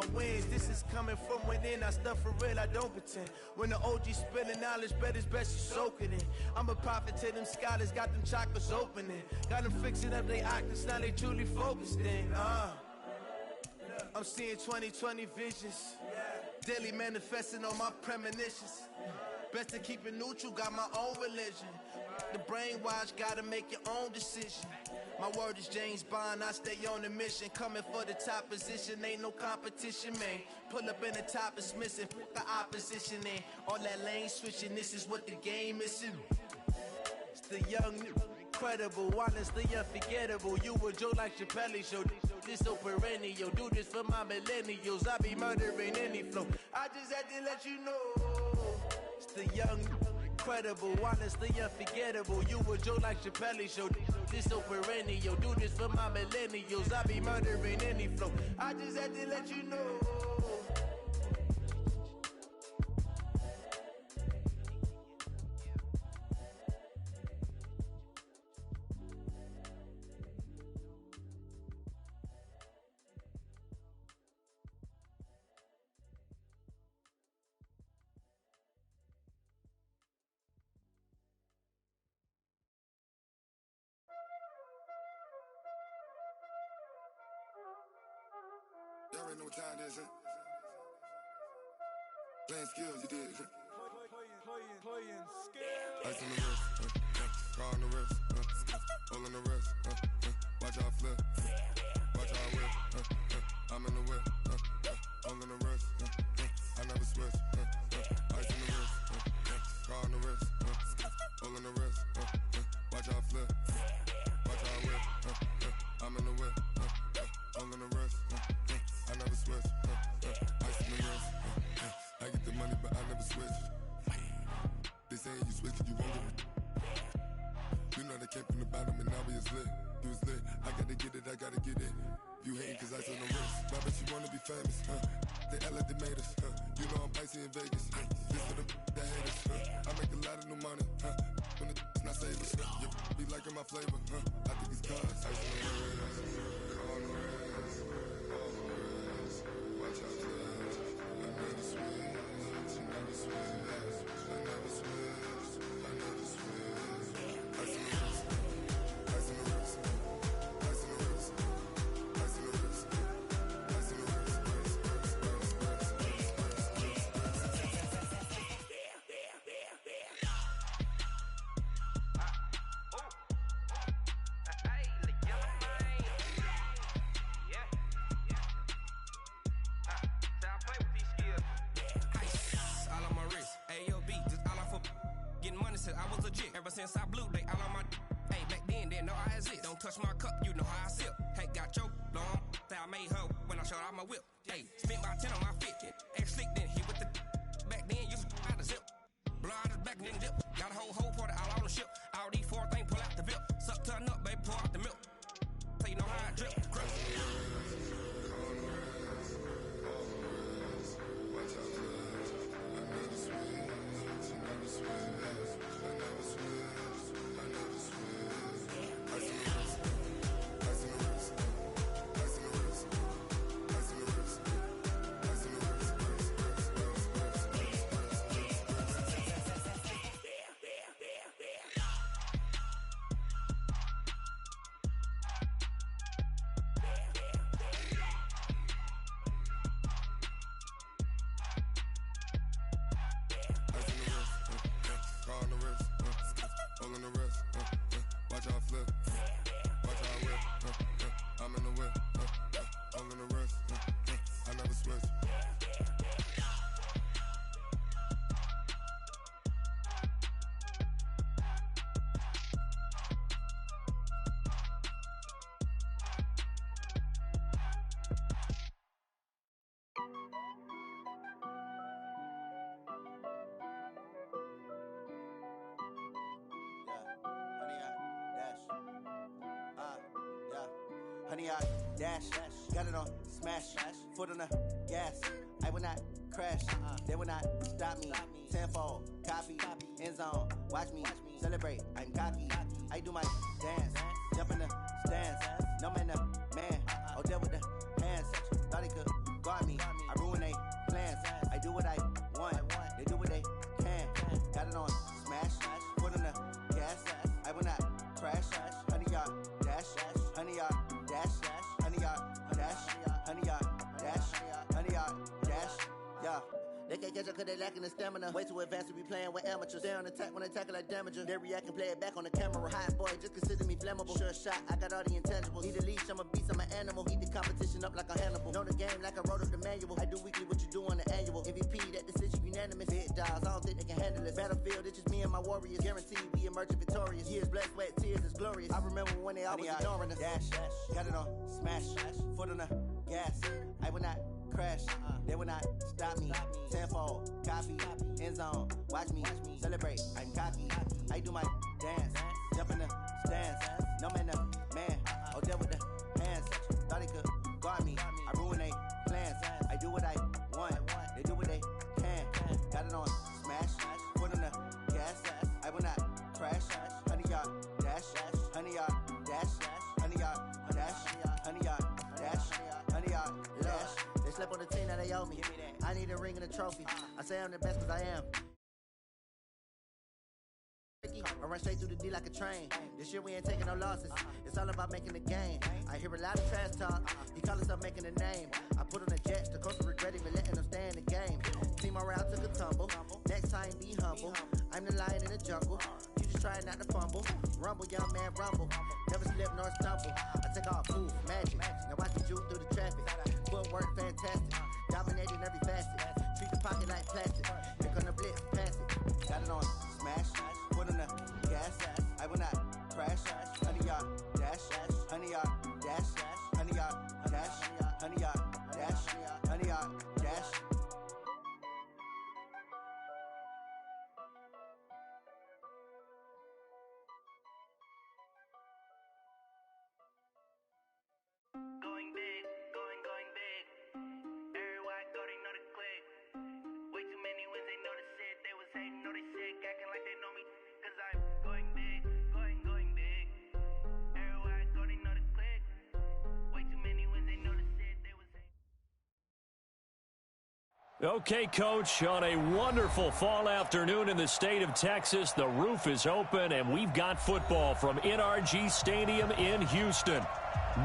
my wins. This is coming from within. I stuff for real, I don't pretend. When the OG spilling knowledge, bet it's best you soak it in. I'm a prophet to them scholars, got them chakras opening. Got them fixing up they octaves, now they truly focused in. I'm seeing 2020 visions. Daily manifesting on my premonitions. Best to keep it neutral, got my own religion. The brainwash, gotta make your own decision. My word is James Bond, I stay on the mission. Coming for the top position, ain't no competition, man. Pull up in the top is missing, put the opposition in. All that lane switching, this is what the game is. It's the young, incredible, honestly unforgettable. You a joke like Chappelle show. This so perennial, do this for my millennials. I be murdering any flow. I just had to let you know. It's the young, incredible, honestly unforgettable. You a joke like Chappelle show. This so perennial, do this for my millennials. I be murdering any flow. I just had to let you know. Y'all already know what time it is, huh? Playing skills, you did, huh? Playing skills. Ice on the wrist, car on the wrist, hole on the wrist, watch how I flip, watch how I whip, I'm in the whip, hole on the wrist, I never switch, ice on the wrist, car on the wrist, hole on the wrist, watch how I flip, watch how I whip, I'm in the whip, hole on the wrist, I never switch, ice on the wrist, I get the money but I never switch. They saying you switch and you won't get it. You know they came from the bottom and now we is lit. You was lit, I gotta get it, I gotta get it. You hating cause ice on the wrist. I bet you wanna be famous, huh? They act like they made us, huh? You know I'm icy in Vegas, this for the that hate us, huh? I make a lot of new money, huh? When the not savers, you be liking my flavor, huh? I think it's cause ice on the wrist, on the wrist, on the wrist. Watch out for that, I never switch, I never switch. Ever since I blew, they all on my hey, back then, didn't know I exist. Don't touch my cup, you know how I sip. Hey, got your long, that I made her when I showed out my whip. Hey, spent my 10 on my fit. X slick, then hit with the back then, used to out the zip. Blow out his back, then dip. Got a whole party all on the ship. All these four things, pull out the VIP. Suck, turn up, baby, pour out the milk. So you know how I drip. Grip. Honey, I dash, got it on smash, foot on the gas. I will not crash, they will not stop me. Tenfold, copy, end zone, watch me celebrate. I'm cocky, I do my dance, jump in the stands. No man, the man, oh, there with the hands. Thought he could guard me, Yeah. They can't catch up cause they lacking the stamina. Way too advanced to be playing with amateurs. Stay on attack when they tackle like damager. They react and play it back on the camera. Hot boy, just consider me flammable. Sure shot, I got all the intangibles. Need a leash, I'm a beast, I'm an animal. Eat the competition up like a Hannibal. Know the game like I wrote up the manual. I do weekly what you do on the annual. MVP, that decision unanimous. Big dogs, I don't think they can handle it. Battlefield, it's just me and my warriors. Guaranteed we emerging victorious. Years, blood, sweat, tears, it's glorious. I remember when they always ignoring us. Dash, got it on, smash, foot on the gas. I will not crash, they will not stop me. Tenfold, copy, end zone, watch me celebrate. I'm cocky, I do my dance, jump in the stands. No man, the man, oh there with the hands. Thought he could guard me, I ruin they plans. I do what I want, they do what they can. Got it on smash, foot on the gas. I will not crash, 100 yard dash, 100 yard dash, 100 yard dash, 100 yard dash, 100 yard dash. They slept on the team that they owe me. I need a ring and a trophy. I say I'm the best cause I am. I run straight through the D like a train. This year we ain't taking no losses. It's all about making the game. I hear a lot of trash talk. He call himself making a name. I put on the Jets. The coach will regret even letting them stay in the game. Team morale took a tumble. Next time be humble. I'm the lion in the jungle. You just try not to fumble. Rumble, young man, rumble. Never slip nor stumble. I take off, move, magic. Now watch me juke through the traffic. Footwork fantastic. Dominating every facet. Treat the pocket like plastic. Here come the blitz, pass it. Got it on smash. Foot on the gas. I will not crash. 100 yard dash. 100 yard dash. 100 yard dash. 100 yard dash. 100 yard dash. Going big, going big. Everywhere I go, they know the click. Way too many wins, they know the shit. They was hating, know they sick, acting like they know me. Cause I'm going big, going big. Everywhere I go, they know the click. Way too many wins, they know the shit. They was hating. Okay, Coach, on a wonderful fall afternoon in the state of Texas, the roof is open, and we've got football from NRG Stadium in Houston.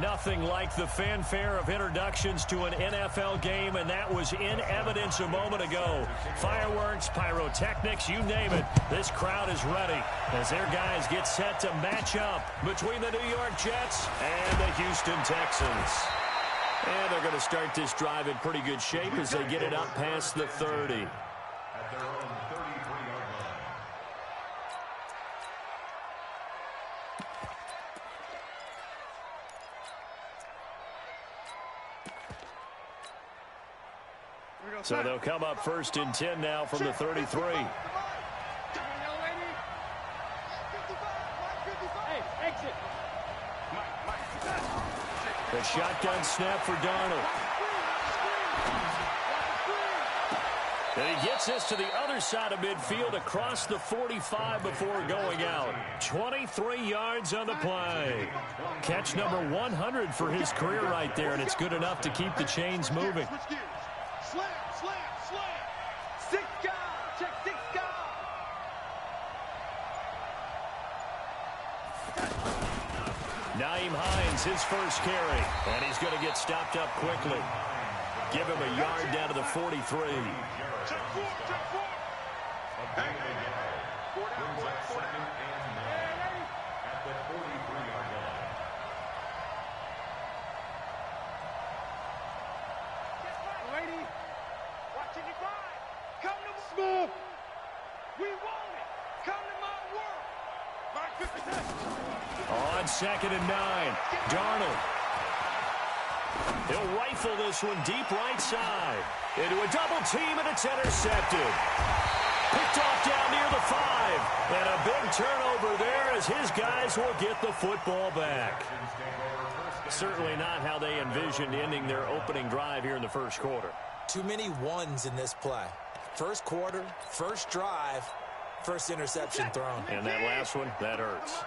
Nothing like the fanfare of introductions to an NFL game, and that was in evidence a moment ago. Fireworks, pyrotechnics, you name it. This crowd is ready as their guys get set to match up between the New York Jets and the Houston Texans. And they're going to start this drive in pretty good shape as they get it up past the 30. At their own 33-yard line. So they'll come up 1st and 10 now from the 33. The shotgun snap for Darnold. And he gets this to the other side of midfield across the 45 before going out. 23 yards on the play. Catch number 100 for his career right there, and it's good enough to keep the chains moving. Slam. 6 guys. Check 6 guys. Nyheim Hines, his first carry, and he's going to get stopped up quickly. Give him a yard down to the 43. Check 4. Hey. 4 down, boy. 4 down. At the 43-yard line. Lady, watching you ride. Come to Smooth. We want it. Come to my world. My 50%. On 2nd and 9, Darnold. He'll rifle this one deep right side. Into a double team, and it's intercepted. Picked off down near the 5. And a big turnover there as his guys will get the football back. Certainly not how they envisioned ending their opening drive here in the first quarter. Too many ones in this play. First quarter, first drive, first interception thrown. And that last one, that hurts.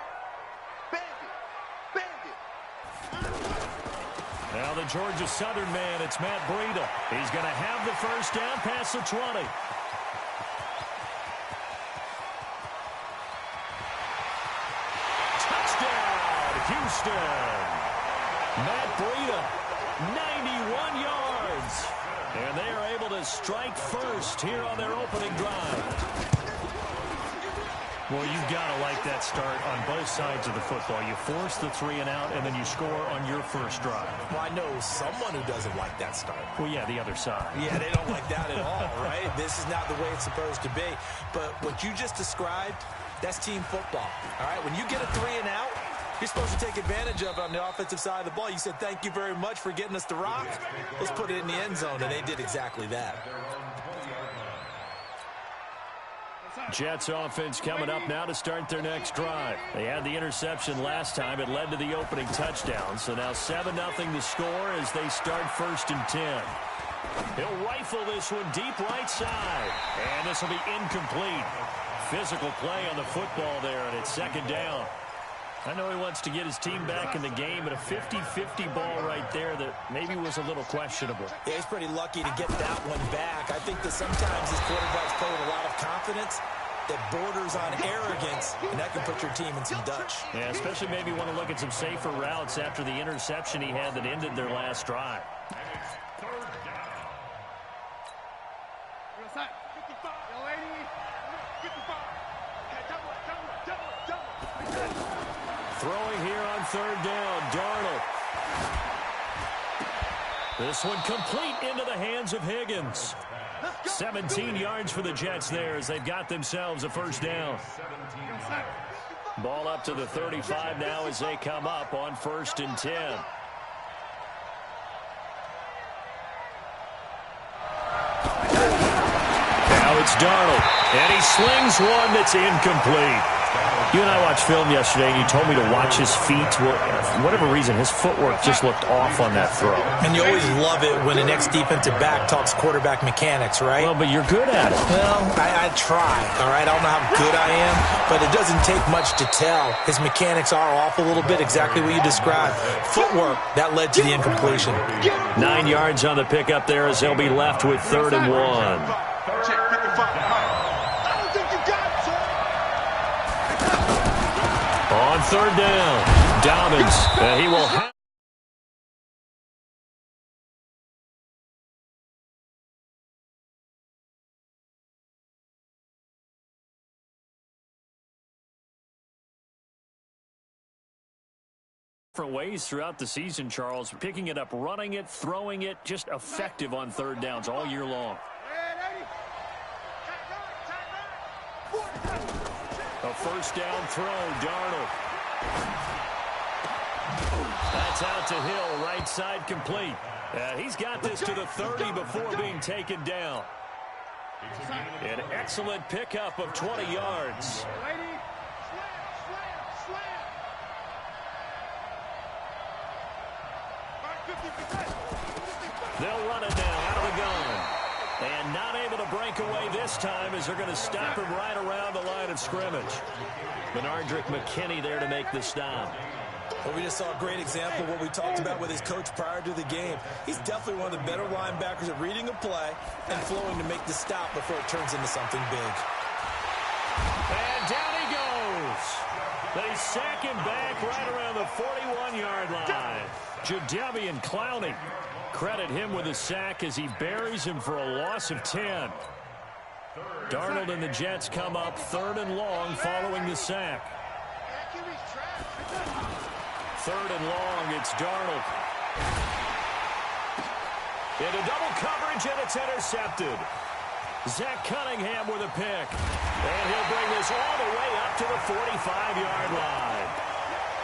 Now the Georgia Southern man, it's Matt Breida. He's going to have the first down past the 20. Touchdown, Houston. Matt Breida, 91 yards. And they are able to to strike first here on their opening drive. Well, you've got to like that start on both sides of the football. You force the 3 and out, and then you score on your first drive. Well, I know someone who doesn't like that start. Well, yeah, the other side. Yeah, they don't like that at all, right? This is not the way it's supposed to be. But what you just described, that's team football, all right? When you get a 3 and out, you're supposed to take advantage of it on the offensive side of the ball. You said, thank you very much for getting us the rock. Let's put it in the end zone, and they did exactly that. Jets offense coming up now to start their next drive. They had the interception last time. It led to the opening touchdown. So now 7-0 the score as they start 1st and 10. He'll rifle this one deep right side. And this will be incomplete. Physical play on the football there, and it's 2nd down. I know he wants to get his team back in the game, but a 50-50 ball right there that maybe was a little questionable. Yeah, he's pretty lucky to get that one back. I think that sometimes his quarterbacks play with a lot of confidence that borders on arrogance, and that can put your team in some Dutch. Yeah, especially maybe want to look at some safer routes after the interception he had that ended their last drive. Throwing here on 3rd down, Darnold. This one complete into the hands of Higgins. 17 yards for the Jets there as they've got themselves a 1st down. Ball up to the 35 now as they come up on 1st and 10. Now it's Darnold, and he slings one that's incomplete. You and I watched film yesterday, and you told me to watch his feet. Well, for whatever reason, his footwork just looked off on that throw. And you always love it when the next defensive back talks quarterback mechanics, right? Well, but you're good at it. Well, I try, all right? I don't know how good I am, but it doesn't take much to tell. His mechanics are off a little bit, exactly what you described. Footwork, that led to the incompletion. 9 yards on the pickup there as they'll be left with 3rd and 1. On 3rd down, Dobbins, he will have different ways throughout the season, Charles. Picking it up, running it, throwing it, just effective on 3rd downs all year long. A 1st down throw, Darnold. That's out to Hill, right side complete. He's got this to the 30 before being taken down. An excellent pickup of 20 yards. They'll run it down out of the gun. And not able to break away this time as they're going to stop him right around the line of scrimmage. Benardrick McKinney there to make the stop. Well, we just saw a great example of what we talked about with his coach prior to the game. He's definitely one of the better linebackers at reading a play and flowing to make the stop before it turns into something big. And down he goes. They sack him back right around the 41-yard line. Jadeveon Clowney. Credit him with a sack as he buries him for a loss of 10. Darnold and the Jets come up 3rd and long following the sack. 3rd and long, it's Darnold. Into double coverage, and it's intercepted. Zach Cunningham with a pick. And he'll bring this all the way up to the 45-yard line.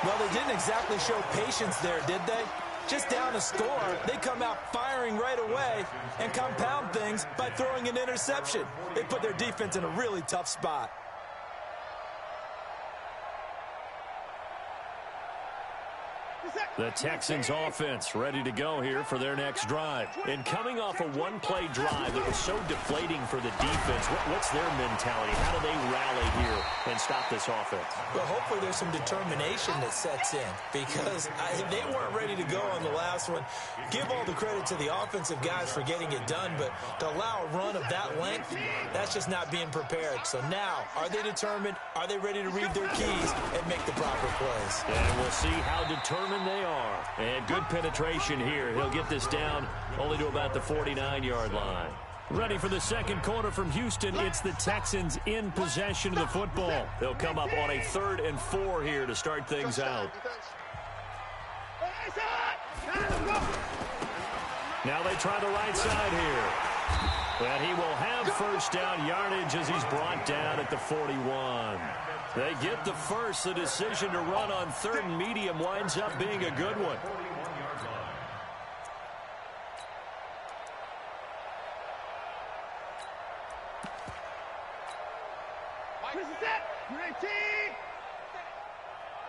Well, they didn't exactly show patience there, did they? Just down a score, they come out firing right away and compound things by throwing an interception. They put their defense in a really tough spot. The Texans offense ready to go here for their next drive. And coming off a one-play drive that was so deflating for the defense, what's their mentality? How do they rally here and stop this offense? Well, hopefully there's some determination that sets in because they weren't ready to go on the last one. Give all the credit to the offensive guys for getting it done, but to allow a run of that length, that's just not being prepared. So now, are they determined? Are they ready to read their keys and make the proper plays? And we'll see how determined they are. And good penetration here. He'll get this down only to about the 49-yard line. Ready for the second quarter from Houston. It's the Texans in possession of the football. They'll come up on a 3rd and 4 here to start things out. Now they try the right side here. And he will have first down yardage as he's brought down at the 41. They get the first. The decision to run on 3rd and medium winds up being a good one.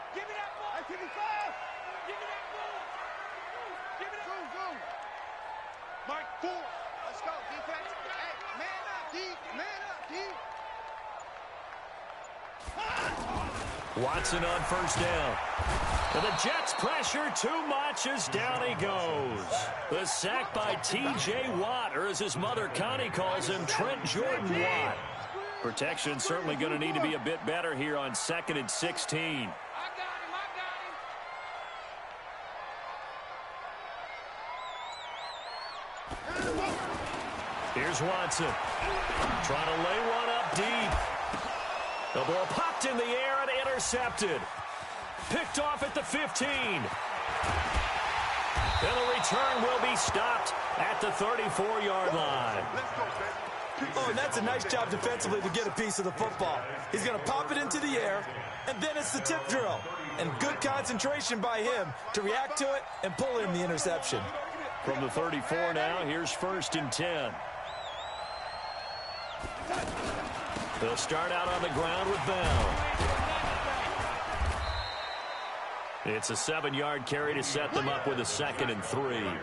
Give me that ball. Give me that ball. Give me that ball. Mike, 4. Let's go, defense. Hey, man up, D. Man up, D. Watson on first down. And the Jets pressure too much as down he goes. The sack by T.J. Watt, or as his mother Connie calls him, Trent Jordan Watt. Protection certainly going to need to be a bit better here on 2nd and 16. I got him. Here's Watson. Trying to lay one up deep. The ball popped in the air and intercepted. Picked off at the 15. And the return will be stopped at the 34-yard line. Oh, and that's a nice job defensively to get a piece of the football. He's going to pop it into the air, and then it's the tip drill. And good concentration by him to react to it and pull in the interception. From the 34 now, here's 1st and 10. They'll start out on the ground with Bell. It's a 7-yard carry to set them up with a 2nd and 3. 55.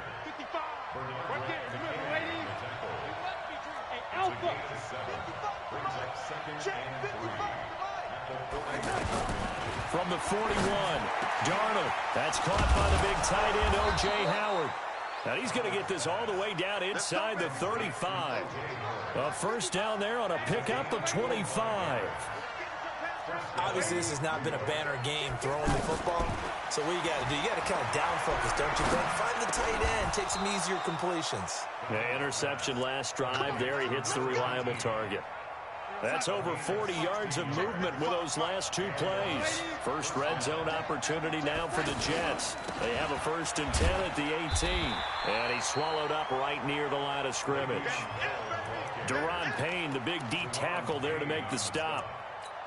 Right there. Remember, ladies. Alpha. 55. Check 55. From the 41, Darnold. That's caught by the big tight end, O.J. Howard. Now he's going to get this all the way down inside the 35. A first down there on a pickup of 25. Obviously, this has not been a banner game throwing the football. So what you got to do, you got to kind of down focus, don't you think? Find the tight end, take some easier completions. The interception last drive there. He hits the reliable target. That's over 40 yards of movement with those last 2 plays. First red zone opportunity now for the Jets. They have a 1st and 10 at the 18. And he's swallowed up right near the line of scrimmage. Deron Payne, the big D tackle there to make the stop.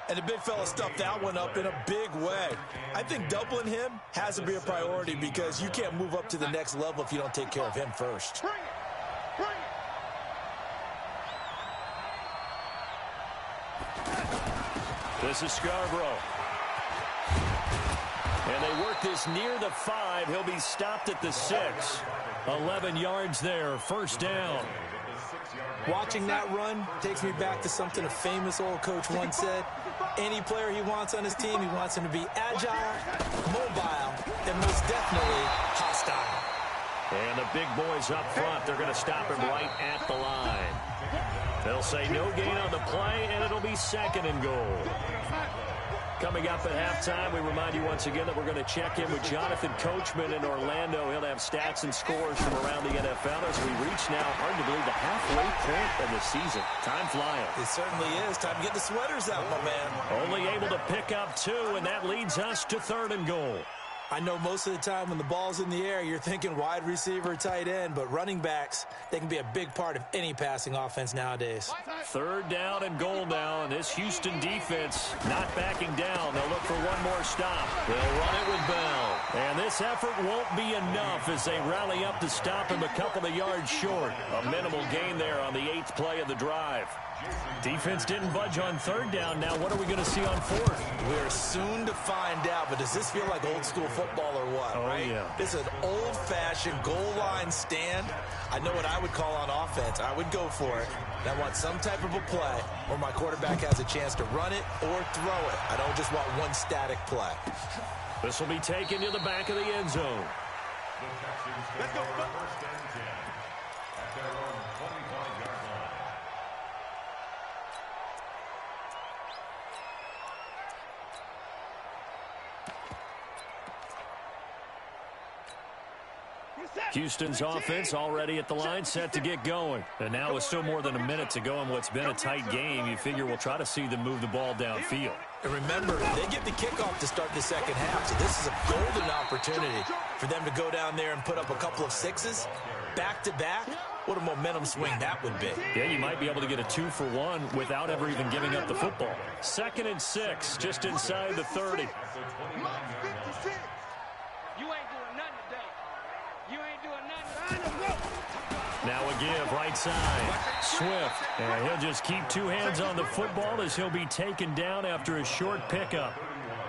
And the big fella stuffed that one up in a big way. I think doubling him has to be a priority because you can't move up to the next level if you don't take care of him first. This is Scarborough. And they work this near the 5. He'll be stopped at the 6. 11 yards there, first down. Watching that run takes me back to something a famous old coach once said. Any player he wants on his team, he wants him to be agile, mobile, and most definitely hostile. And the big boys up front, they're going to stop him right at the line. They'll say no gain on the play, and it'll be 2nd and goal. Coming up at halftime, we remind you once again that we're going to check in with Jonathan Coachman in Orlando. He'll have stats and scores from around the NFL as we reach now, hard to believe, the halfway point of the season. Time flying. It certainly is. Time to get the sweaters out, my man. Only able to pick up 2, and that leads us to 3rd and goal. I know most of the time when the ball's in the air, you're thinking wide receiver, tight end, but running backs, they can be a big part of any passing offense nowadays. 3rd down and goal now, and this Houston defense not backing down. They'll look for one more stop. They'll run it with Bell. And this effort won't be enough as they rally up to stop him a couple of yards short. A minimal gain there on the 8th play of the drive. Defense didn't budge on 3rd down. Now what are we going to see on 4th? We're soon to find out, but does this feel like old school football or what, right? Yeah. This is an old-fashioned goal line stand. I know what I would call on offense. I would go for it. And I want some type of a play where my quarterback has a chance to run it or throw it. I don't just want one static play. This will be taken to the back of the end zone. Let's go. 1st and 10 at their own 25-yard line. Houston's offense already at the line, set to get going. And now with still more than a minute to go in what's been a tight game, you figure we'll try to see them move the ball downfield. And remember, they get the kickoff to start the second half, so this is a golden opportunity for them to go down there and put up a couple of sixes back-to-back. What a momentum swing that would be. Yeah, you might be able to get a 2-for-1 without ever even giving up the football. 2nd and 6, just inside the 30. You ain't doing nothing today. You ain't doing nothing. Now a give, right side. Swift, and he'll just keep 2 hands on the football as he'll be taken down after a short pickup.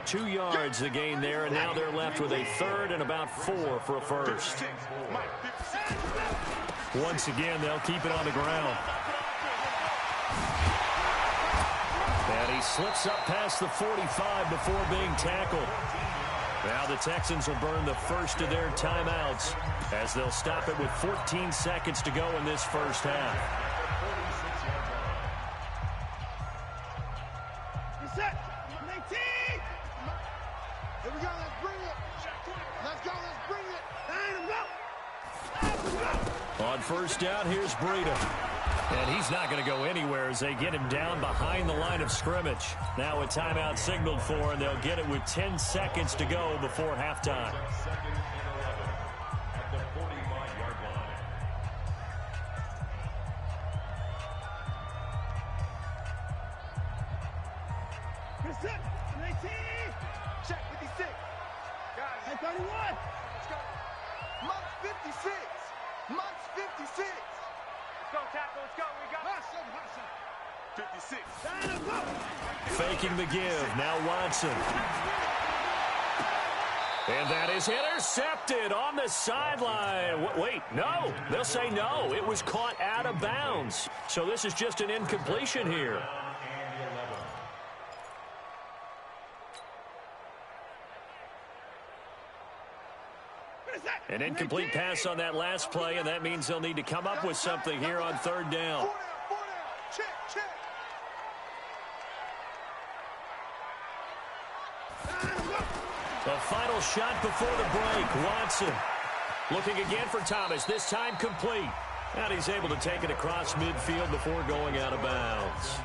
2 yards the gain there, and now they're left with a 3rd and about 4 for a first. Once again, they'll keep it on the ground. And he slips up past the 45 before being tackled. Now the Texans will burn the first of their timeouts as they'll stop it with 14 seconds to go in this first half. Here we go, let's bring it. Let's go, let's bring it. On first down, here's Breida. And he's not going to go anywhere as they get him down behind the line of scrimmage. Now a timeout signaled for, and they'll get it with 10 seconds to go before halftime. Check 56. Guys, 31. Let's go. Month 56. Month 56. Let's go, tackle. Let's go. We got 56. Faking the give. Now Watson. And that is intercepted on the sideline. Wait, no. They'll say no. It was caught out of bounds. So this is just an incompletion here. An incomplete pass on that last play, and that means they'll need to come up with something here on 3rd down. Check, check. The final shot before the break. Watson looking again for Thomas, this time complete. And he's able to take it across midfield before going out of bounds.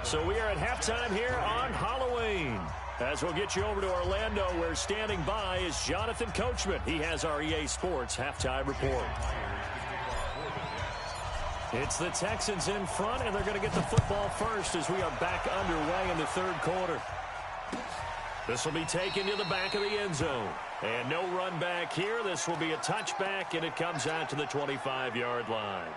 So we are at halftime here on Halloween. As we'll get you over to Orlando, where standing by is Jonathan Coachman. He has our EA Sports halftime report. It's the Texans in front, and they're going to get the football first as we are back underway in the 3rd quarter. This will be taken to the back of the end zone. And no run back here. This will be a touchback, and it comes out to the 25-yard line.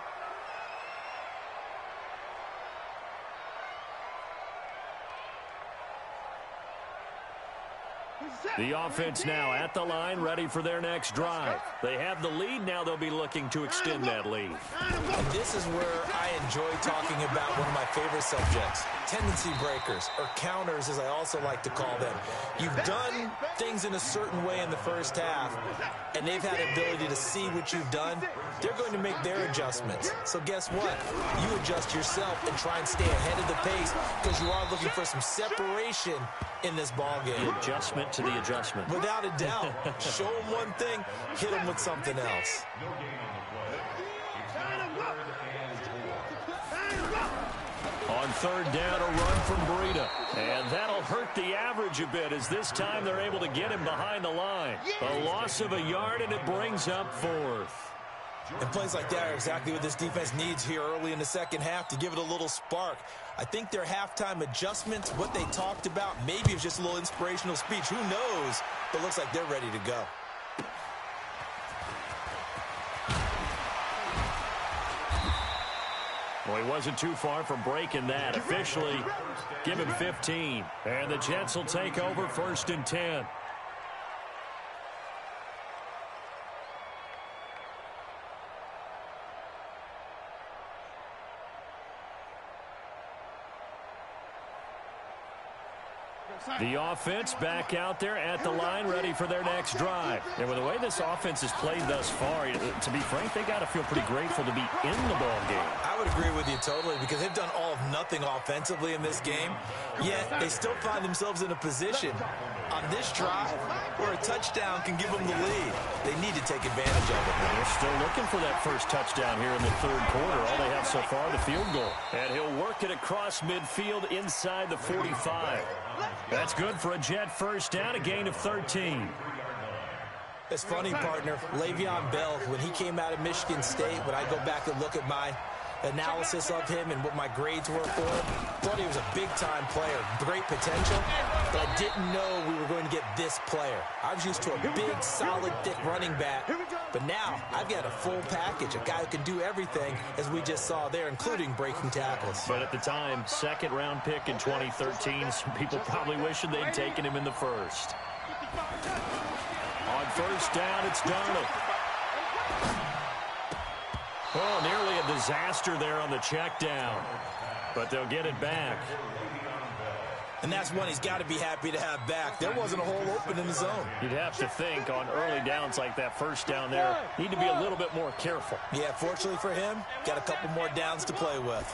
The offense now at the line, ready for their next drive. They have the lead. Now they'll be looking to extend that lead. And this is where I enjoy talking about one of my favorite subjects, tendency breakers, or counters as I also like to call them. You've done things in a certain way in the first half, and they've had the ability to see what you've done. They're going to make their adjustments. So guess what? You adjust yourself and try and stay ahead of the pace because you are looking for some separation in this ball game. The adjustment to the adjustment. Without a doubt. Show them one thing, hit them with something else. On 3rd down, a run from Breida. And that'll hurt the average a bit as this time they're able to get him behind the line. A loss of a yard, and it brings up 4th. And plays like that are exactly what this defense needs here early in the second half to give it a little spark. I think their halftime adjustments, what they talked about, maybe it's just a little inspirational speech. Who knows? But looks like they're ready to go. Well, he wasn't too far from breaking that. Officially, give him 15. And the Jets will take over 1st and 10. The offense back out there at the line, ready for their next drive. And with the way this offense has played thus far, to be frank, they got to feel pretty grateful to be in the ball game. I would agree with you totally because they've done all of nothing offensively in this game, yet they still find themselves in a position on this drive where a touchdown can give them the lead. They need to take advantage of it. They're still looking for that first touchdown here in the third quarter. All they have so far, the field goal. And he'll work it across midfield inside the 45. That's good for a Jet first down, a gain of 13. It's funny, partner. Le'Veon Bell, when he came out of Michigan State, when I go back and look at my analysis of him and what my grades were for him, thought he was a big-time player, great potential, but I didn't know we were going to get this player. I was used to a big, solid, thick running back, but now I've got a full package, a guy who can do everything, as we just saw there, including breaking tackles. But at the time, second-round pick in 2013, some people probably wishing they'd taken him in the first. On first down, it's Darnold. Oh, nearly a disaster there on the check down. But they'll get it back. And that's one he's got to be happy to have back. There wasn't a hole open in the zone. You'd have to think on early downs like that first down there, need to be a little bit more careful. Yeah, fortunately for him, got a couple more downs to play with.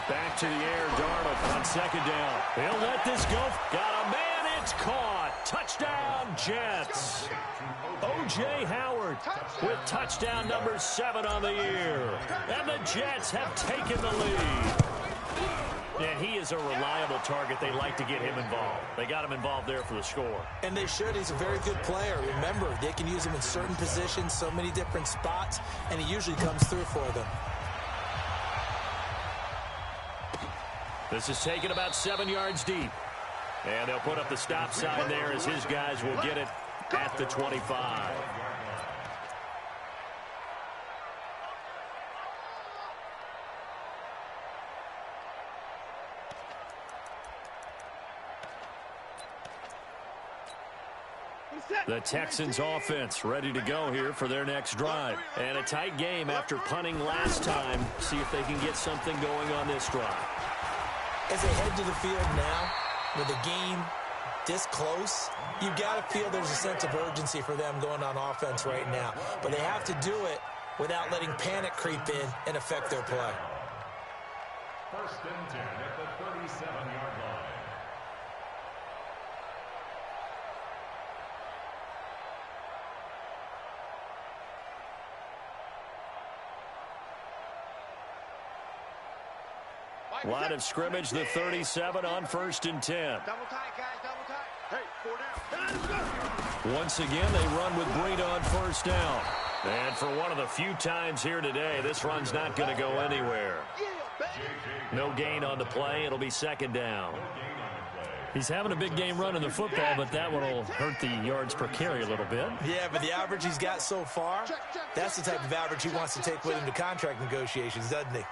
Back to the air, Darnold on second down. He'll let this go. Got a man, it's caught. Touchdown, Jets. O.J. Howard with touchdown number 7 on the year. And the Jets have taken the lead. And he is a reliable target. They like to get him involved. They got him involved there for the score. And they should. He's a very good player. Remember, they can use him in certain positions, so many different spots, and he usually comes through for them. This is taken about 7 yards deep. And they'll put up the stop sign there as his guys will get it at the 25. The Texans offense ready to go here for their next drive. And a tight game after punting last time. See if they can get something going on this drive. As they head to the field now, with the game this close, you've got to feel there's a sense of urgency for them going on offense right now. But they have to do it without letting panic creep in and affect their play. First and 10 at the 37-yard line. Line of scrimmage, the 37 on first and 10. Double tight, guys, double tight. Hey, 4 down. Once again, they run with Breida on first down. And for one of the few times here today, this run's not going to go anywhere. No gain on the play. It'll be second down. He's having a big game running the football, but that one will hurt the yards per carry a little bit. Yeah, but the average he's got so far, that's the type of average he wants to take with him to contract negotiations, doesn't he?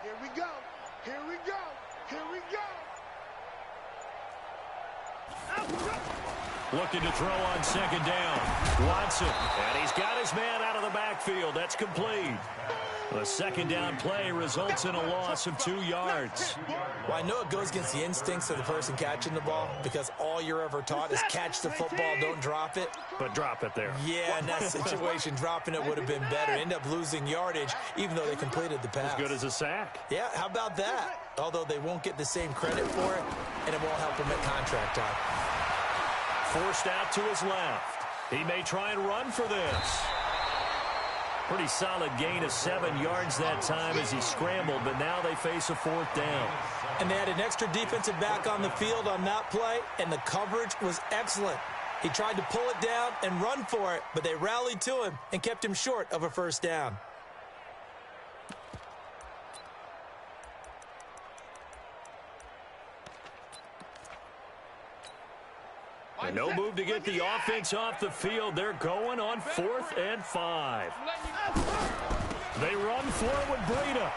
Here we go. Here we go. Here we go. Looking to throw on second down. Watson. And he's got his man out of the backfield. That's complete. The second down play results in a loss of 2 yards. Well, I know it goes against the instincts of the person catching the ball because all you're ever taught is catch the football, don't drop it. But drop it there. Yeah, in that situation, dropping it would have been better. End up losing yardage, even though they completed the pass. As good as a sack. Yeah, how about that? Although they won't get the same credit for it, and it won't help them at contract time. Forced out to his left. He may try and run for this. Pretty solid gain of 7 yards that time as he scrambled, but now they face a fourth down. And they had an extra defensive back on the field on that play, and the coverage was excellent. He tried to pull it down and run for it, but they rallied to him and kept him short of a first down. And no move to get the offense off the field. They're going on 4th and 5. They run for it with Breida.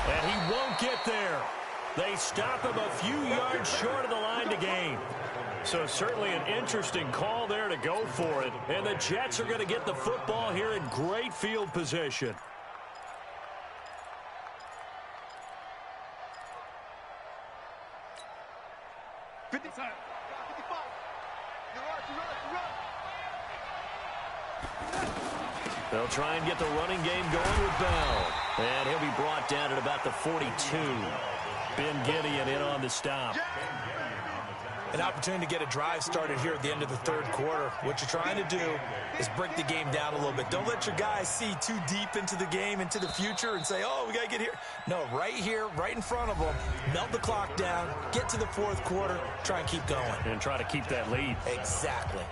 And he won't get there. They stop him a few yards short of the line to gain. So certainly an interesting call there to go for it. And the Jets are going to get the football here in great field position. They'll try and get the running game going with Bell. And he'll be brought down at about the 42. Ben Gideon in on the stop. An opportunity to get a drive started here at the end of the third quarter. What you're trying to do is break the game down a little bit. Don't let your guys see too deep into the game, into the future, and say, oh, we got to get here. No, right here, right in front of them, melt the clock down, get to the fourth quarter, try and keep going. And try to keep that lead. Exactly.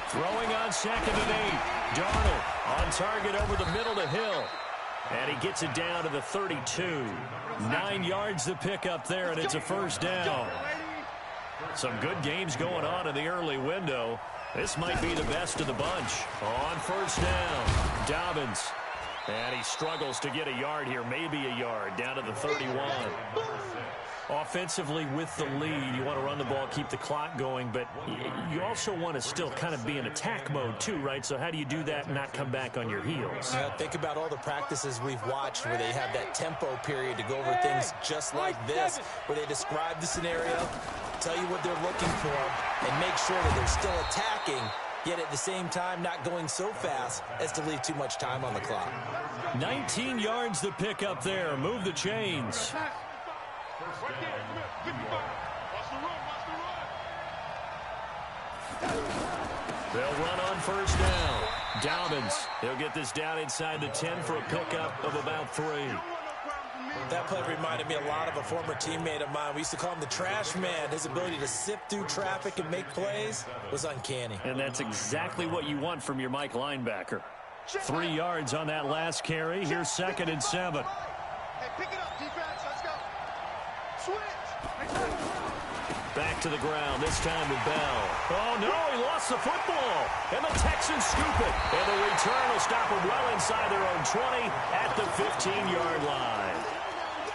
Throwing on 2nd and 8. Darnold on target over the middle to Hill. And he gets it down to the 32. 9 yards to pick up there, and it's a first down. Some good games going on in the early window. This might be the best of the bunch. On first down, Dobbins. And he struggles to get a yard here, maybe a yard, down to the 31. Offensively with the lead, you want to run the ball, keep the clock going, but you also want to still kind of be in attack mode too, right? So how do you do that and not come back on your heels? Think about all the practices we've watched where they have that tempo period to go over things just like this, where they describe the scenario, tell you what they're looking for, and make sure that they're still attacking, yet at the same time not going so fast as to leave too much time on the clock. 19 yards to pick up there. Move the chains. They'll run on first down. Dobbins, he'll get this down inside the 10 for a pickup of about 3. That play reminded me a lot of a former teammate of mine. We used to call him the trash man. His ability to sift through traffic and make plays was uncanny. And that's exactly what you want from your Mike linebacker. 3 yards on that last carry. Here's 2nd and 7. Hey, pick it up, defense. Let's go. Switch. Back to the ground, this time with Bell. Oh, no, he lost the football. And the Texans scoop it. And the return will stop them well inside their own 20 at the 15-yard line.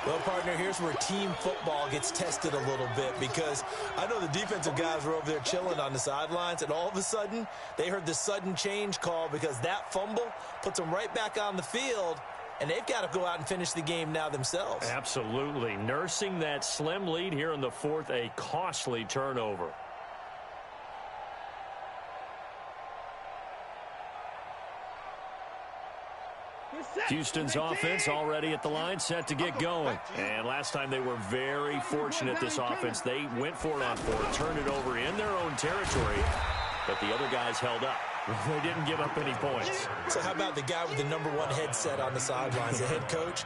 Well, partner, here's where team football gets tested a little bit, because I know the defensive guys were over there chilling on the sidelines, and all of a sudden, they heard the sudden change call because that fumble puts them right back on the field, and they've got to go out and finish the game now themselves. Absolutely. Nursing that slim lead here in the fourth, a costly turnover. Houston's offense already at the line, set to get going. And last time they were very fortunate, this offense. They went for it on 4, turned it over in their own territory, but the other guys held up. They didn't give up any points. So how about the guy with the #1 headset on the sidelines, the head coach?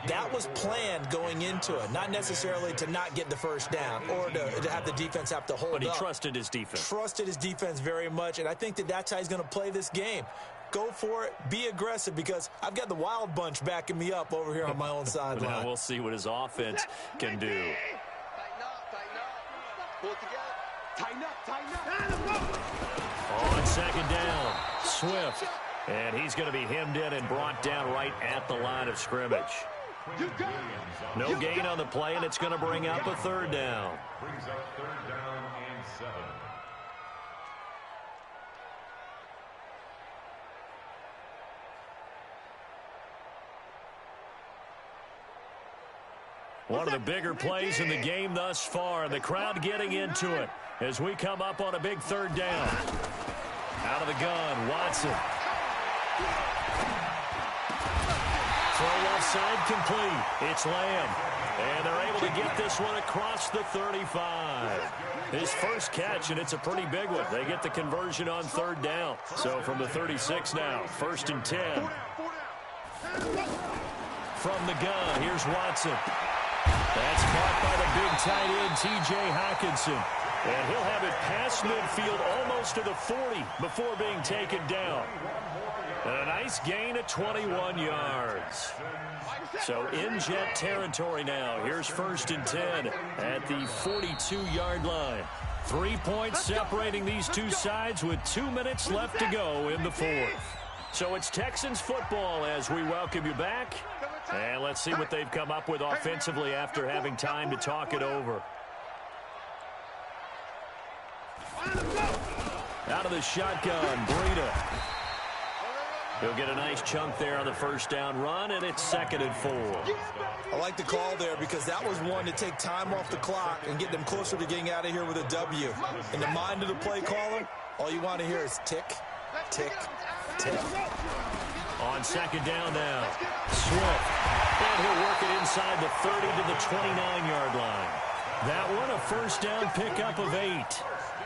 That was planned going into it, not necessarily to not get the first down or to have the defense have to hold up. But he trusted his defense. Trusted his defense very much, and I think that that's how he's going to play this game. Go for it, be aggressive, because I've got the wild bunch backing me up over here on my own sideline. Now we'll see what his offense can do. Tighten up, pull it together. Tighten up. On 2nd down, Swift. And he's going to be hemmed in and brought down right at the line of scrimmage. No gain on the play, and it's going to bring up a 3rd down. Brings up 3rd down and 7. One of the bigger plays in the game thus far, and the crowd getting into it as we come up on a big 3rd down. Out of the gun, Watson. Throw left side complete. It's Lamb. And they're able to get this one across the 35. His first catch, and it's a pretty big one. They get the conversion on 3rd down. So from the 36 now, 1st and 10. From the gun, here's Watson. That's caught by the big tight end, T.J. Hockenson. And he'll have it past midfield almost to the 40 before being taken down. And a nice gain of 21 yards. So in Jet territory now. Here's 1st and 10 at the 42-yard line. 3 points separating these two sides with 2 minutes left to go in the 4th. So it's Texans football as we welcome you back. And let's see what they've come up with offensively after having time to talk it over. Out of the shotgun, Breida. He'll get a nice chunk there on the first down run, and it's 2nd and 4. I like the call there because that was one to take time off the clock and get them closer to getting out of here with a W. In the mind of the play caller, all you want to hear is tick, tick, tick. On 2nd down now, Swift. And he'll work it inside the 30 to the 29-yard line. That one a first down pickup of 8.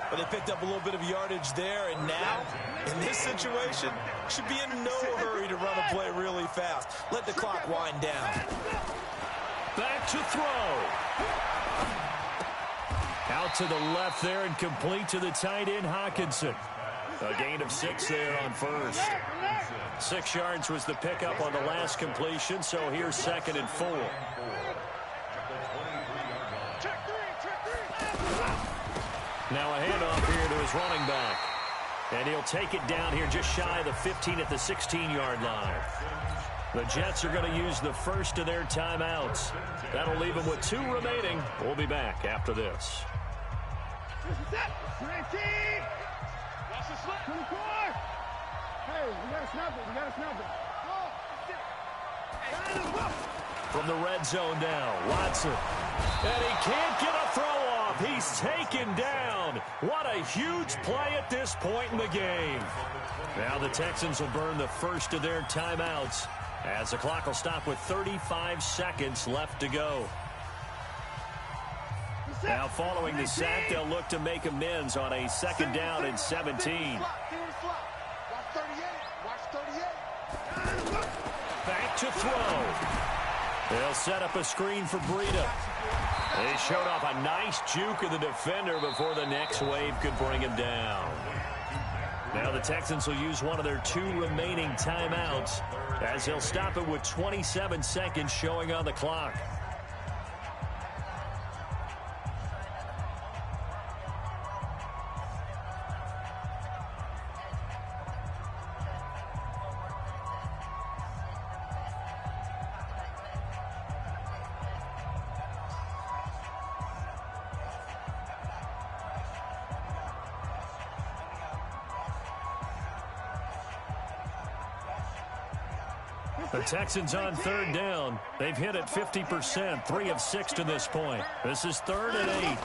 But they picked up a little bit of yardage there, and now, in this situation, should be in no hurry to run a play really fast. Let the clock wind down. Back to throw. Out to the left there and complete to the tight end, Hawkinson. A gain of 6 there on first. 6 yards was the pickup on the last completion, so here's 2nd and 4. Now a handoff here to his running back. And he'll take it down here just shy of the 15 at the 16-yard line. The Jets are going to use the first of their timeouts. That'll leave them with 2 remaining. We'll be back after this. From the red zone now, Watson. And he can't get a throw off. He's taken down. What a huge play at this point in the game. Now the Texans will burn the first of their timeouts as the clock will stop with 35 seconds left to go. Now following the sack, they'll look to make amends on a 2nd down and 17. Back to throw. They'll set up a screen for Breida. They showed off a nice juke of the defender before the next wave could bring him down. Now the Texans will use one of their 2 remaining timeouts as they'll stop it with 27 seconds showing on the clock. The Texans on 3rd down. They've hit it 50%, 3 of 6 to this point. This is 3rd and 8.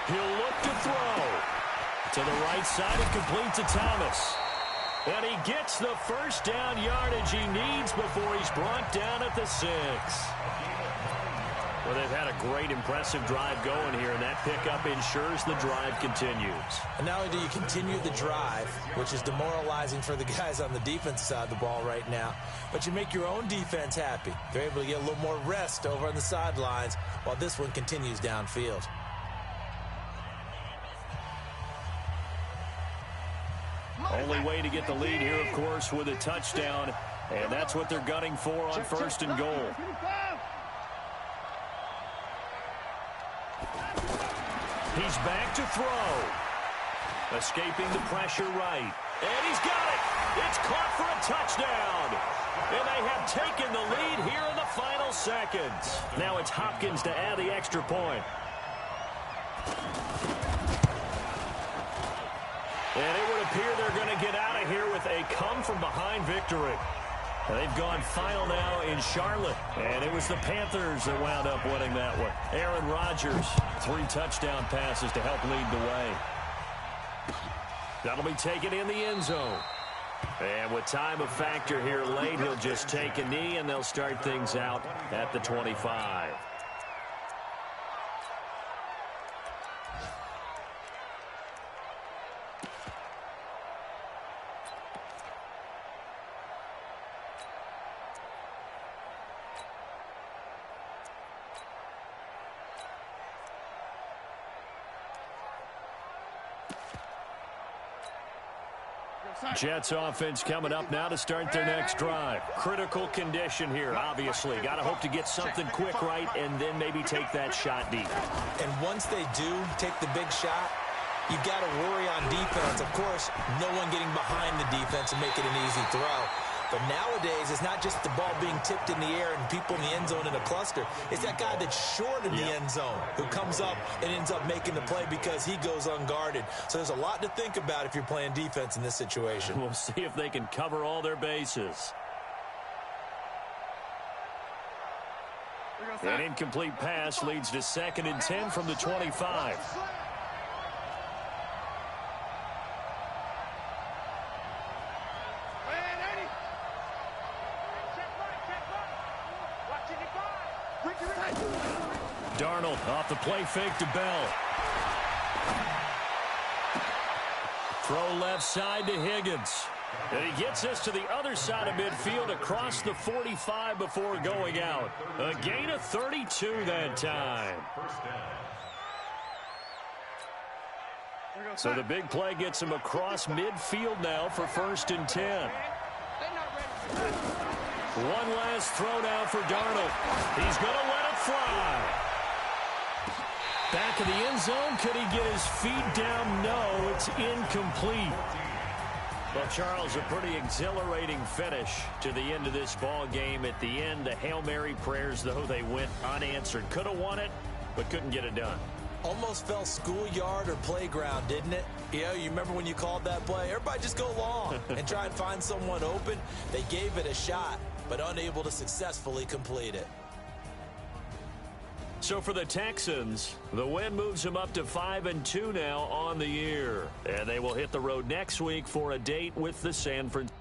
He'll look to throw. To the right side and complete to Thomas. And he gets the first down yardage he needs before he's brought down at the 6. Well, they've had a great, impressive drive going here, and that pickup ensures the drive continues. And not only do you continue the drive, which is demoralizing for the guys on the defense side of the ball right now, but you make your own defense happy. They're able to get a little more rest over on the sidelines while this one continues downfield. Only way to get the lead here, of course, with a touchdown, and that's what they're gunning for on 1st and goal. He's back to throw. Escaping the pressure right. And he's got it. It's caught for a touchdown. And they have taken the lead here in the final seconds. Now it's Hopkins to add the extra point. And it would appear they're going to get out of here with a come-from-behind victory. They've gone final now in Charlotte, and it was the Panthers that wound up winning that one. Aaron Rodgers, 3 touchdown passes to help lead the way. That'll be taken in the end zone. And with time a factor here late, he'll just take a knee, and they'll start things out at the 25. Jets offense coming up now to start their next drive. Critical condition here, obviously. Got to hope to get something quick right and then maybe take that shot deep. And once they do take the big shot, you've got to worry on defense. Of course, no one getting behind the defense and making an easy throw. But nowadays, it's not just the ball being tipped in the air and people in the end zone in a cluster. It's that guy that's short in the end zone who comes up and ends up making the play because he goes unguarded. So there's a lot to think about if you're playing defense in this situation. We'll see if they can cover all their bases. An incomplete pass leads to 2nd and 10 from the 25. Darnold off the play fake to Bell. Throw left side to Higgins. And he gets us to the other side of midfield across the 45 before going out. A gain of 32 that time. So the big play gets him across midfield now for 1st and 10. One last throw now for Darnold. He's going to let it fly. Back of the end zone. Could he get his feet down? No, it's incomplete. Well, Charles, a pretty exhilarating finish to the end of this ball game. At the end, the Hail Mary prayers, though, they went unanswered. Could have won it, but couldn't get it done. Almost felt schoolyard or playground, didn't it? You know, you remember when you called that play? Everybody just go long and try and find someone open. They gave it a shot, but unable to successfully complete it. So for the Texans, the win moves them up to 5-2 now on the year. And they will hit the road next week for a date with the San Francisco.